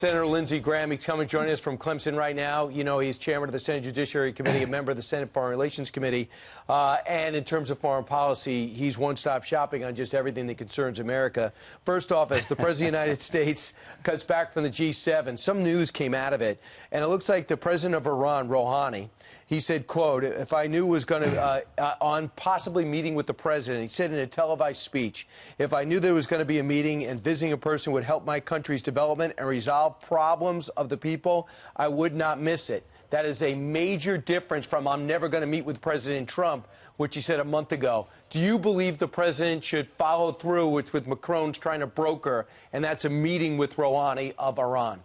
Senator Lindsey Graham, he's coming joining us from Clemson right now. You know, he's chairman of the Senate Judiciary Committee, a member of the Senate Foreign Relations Committee. And in terms of foreign policy, he's one-stop shopping on just everything that concerns America. First off, as the President of the United States cuts back from the G7, some news came out of it. And it looks like the President of Iran, Rouhani, he said, quote, if I knew was going to, on possibly meeting with the president, he said in a televised speech, if I knew there was going to be a meeting and visiting a person would help my country's development and resolve problems of the people, I would not miss it. That is a major difference from I'm never going to meet with President Trump, which he said a month ago. Do you believe the president should follow through with Macron's trying to broker, and that's a meeting with Rouhani of Iran?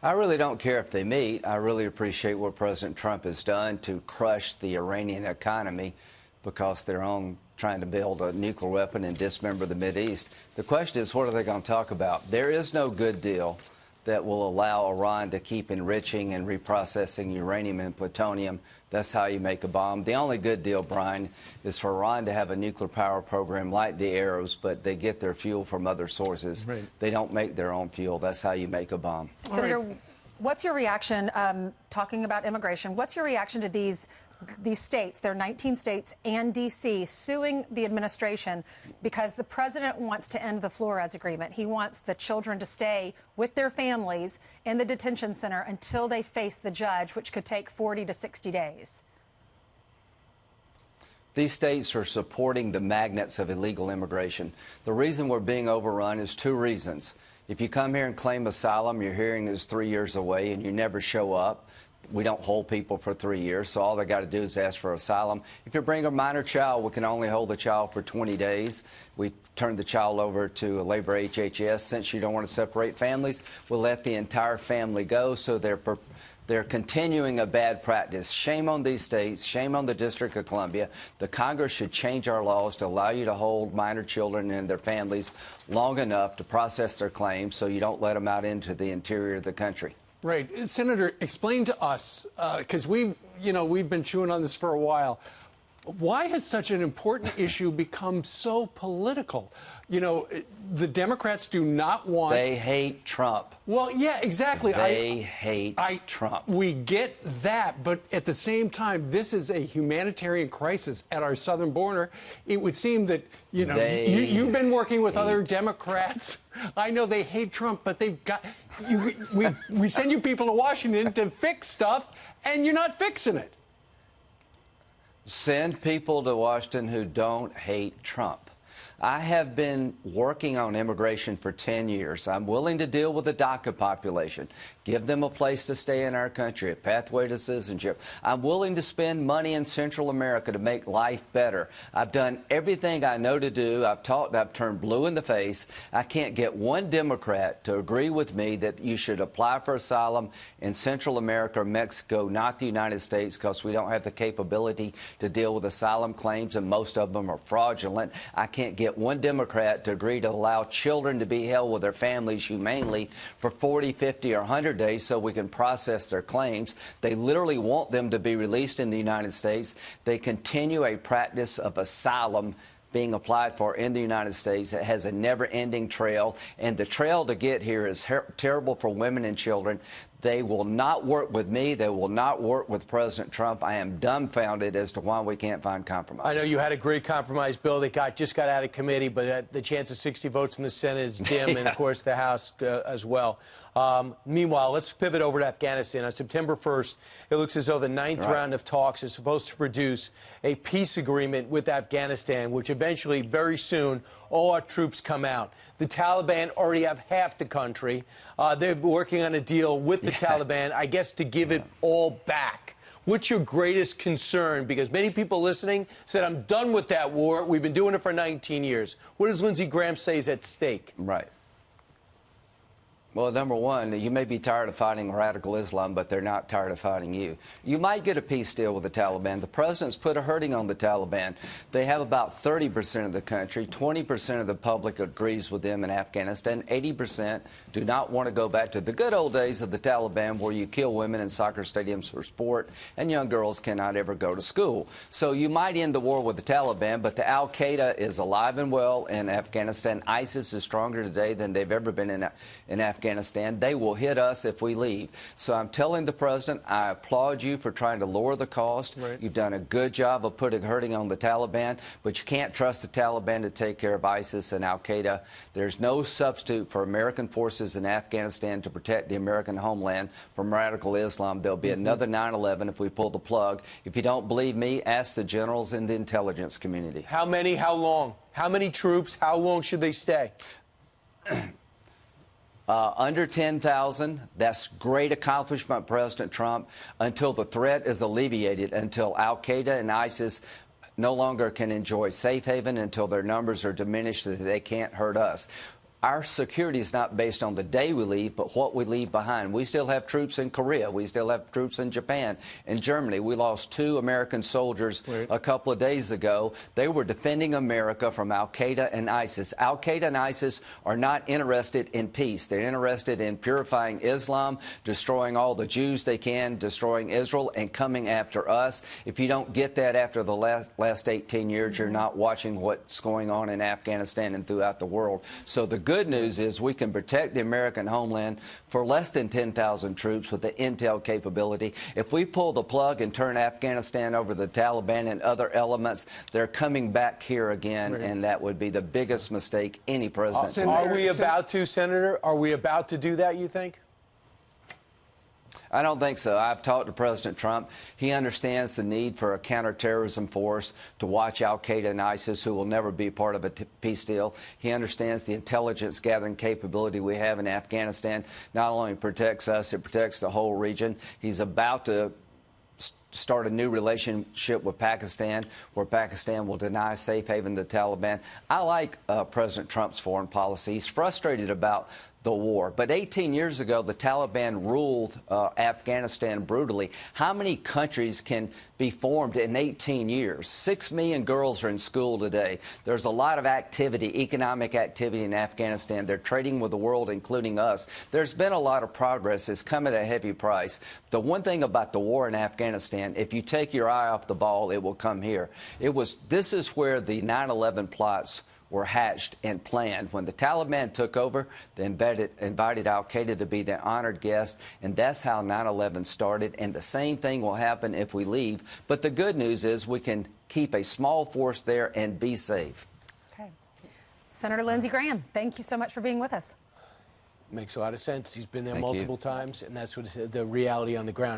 I really don't care if they meet. I really appreciate what President Trump has done to crush the Iranian economy because they're on trying to build a nuclear weapon and dismember the Mideast. The question is, what are they going to talk about? There is no good deal that will allow Iran to keep enriching and reprocessing uranium and plutonium. That's how you make a bomb. The only good deal, Brian, is for Iran to have a nuclear power program like the Arabs, but they get their fuel from other sources. Right. They don't make their own fuel. That's how you make a bomb. Senator, what's your reaction, talking about immigration, what's your reaction to these states, there are 19 states and D.C., suing the administration because the president wants to end the Flores agreement. He wants the children to stay with their families in the detention center until they face the judge, which could take 40 to 60 days. These states are supporting the magnets of illegal immigration. The reason we're being overrun is two reasons. If you come here and claim asylum, your hearing is 3 years away and you never show up. We don't hold people for 3 years, so all they got to do is ask for asylum. If you bring a minor child, we can only hold the child for 20 days. We turn the child over to a labor HHS. Since you don't want to separate families, we'll let the entire family go, so they're continuing a bad practice. Shame on these states. Shame on the District of Columbia. The Congress should change our laws to allow you to hold minor children and their families long enough to process their claims so you don't let them out into the interior of the country. Right. Senator, explain to us, because we've been chewing on this for a while. Why has such an important issue become so political? You know, the Democrats do not want... They hate Trump. Well, yeah, exactly. They hate Trump. We get that, but at the same time, this is a humanitarian crisis at our southern border. It would seem that, you know, you've been working with other Democrats. I know they hate Trump, but they've got... we send you people to Washington to fix stuff, and you're not fixing it. Send people to Washington who don't hate Trump. I have been working on immigration for 10 years. I'm willing to deal with the DACA population, give them a place to stay in our country, a pathway to citizenship. I'm willing to spend money in Central America to make life better. I've done everything I know to do. I've turned blue in the face. I can't get one Democrat to agree with me that you should apply for asylum in Central America or Mexico, not the United States, because we don't have the capability to deal with asylum claims, and most of them are fraudulent. I can't get one Democrat to agree to allow children to be held with their families humanely for 40, 50, or 100 days so we can process their claims. They literally want them to be released in the United States. They continue a practice of asylum being applied for in the United States. It has a never-ending trail, and the trail to get here is terrible for women and children. They will not work with me. They will not work with President Trump. I am dumbfounded as to why we can't find compromise. I know you had a great compromise bill that just got out of committee, but the chance of 60 votes in the Senate is dim, and, of course, the House as well. Meanwhile, let's pivot over to Afghanistan. On September 1st, it looks as though the ninth round of talks is supposed to produce a peace agreement with Afghanistan, which eventually, very soon, all our troops come out. The Taliban already have half the country. They're working on a deal with the Taliban, I guess, to give it all back. What's your greatest concern? Because many people listening said, I'm done with that war. We've been doing it for 19 years. What does Lindsey Graham say is at stake? Right. Well, number one, you may be tired of fighting radical Islam, but they're not tired of fighting you. You might get a peace deal with the Taliban. The president's put a hurting on the Taliban. They have about 30% of the country. 20% of the public agrees with them in Afghanistan. 80% do not want to go back to the good old days of the Taliban, where you kill women in soccer stadiums for sport and young girls cannot ever go to school. So you might end the war with the Taliban, but the al-Qaeda is alive and well in Afghanistan. ISIS is stronger today than they've ever been in Afghanistan. They will hit us if we leave. So I'm telling the president, I applaud you for trying to lower the cost. Right. You've done a good job of hurting on the Taliban, but you can't trust the Taliban to take care of ISIS and al-Qaeda. There's no substitute for American forces in Afghanistan to protect the American homeland from radical Islam. There'll be another 9/11 if we pull the plug. If you don't believe me, ask the generals in the intelligence community. How many? How long? How many troops? How long should they stay? Under 10,000, that's great accomplishment, President Trump, until the threat is alleviated, until al-Qaeda and ISIS no longer can enjoy safe haven, until their numbers are diminished so that they can't hurt us. Our security is not based on the day we leave, but what we leave behind. We still have troops in Korea. We still have troops in Japan and Germany. We lost 2 American soldiers a couple of days ago. They were defending America from al-Qaeda and ISIS. Al-Qaeda and ISIS are not interested in peace. They're interested in purifying Islam, destroying all the Jews they can, destroying Israel, and coming after us. If you don't get that after the last 18 years, you're not watching what's going on in Afghanistan and throughout the world. So the good news is we can protect the American homeland for less than 10,000 troops with the intel capability. If we pull the plug and turn Afghanistan over to the Taliban and other elements, they're coming back here again, and that would be the biggest mistake any president can make. Are we about to, Senator? Are we about to do that, you think? I don't think so. I've talked to President Trump. He understands the need for a counterterrorism force to watch al-Qaeda and ISIS, who will never be part of a peace deal. He understands the intelligence gathering capability we have in Afghanistan not only protects us, it protects the whole region. He's about to start a new relationship with Pakistan, where Pakistan will deny safe haven to the Taliban. I like President Trump's foreign policy. He's frustrated about the war. But 18 years ago, the Taliban ruled Afghanistan brutally. How many countries can be formed in 18 years? 6 million girls are in school today. There's a lot of activity, economic activity in Afghanistan. They're trading with the world, including us. There's been a lot of progress. It's come at a heavy price. The one thing about the war in Afghanistan, if you take your eye off the ball, it will come here. This is where the 9/11 plots were hatched and planned. When the Taliban took over, they invited al-Qaeda to be their honored guest, and that's how 9/11 started. And the same thing will happen if we leave. But the good news is we can keep a small force there and be safe. Okay. Senator Lindsey Graham, thank you so much for being with us. Makes a lot of sense. He's been there Thank you. multiple times, and that's what the reality on the ground.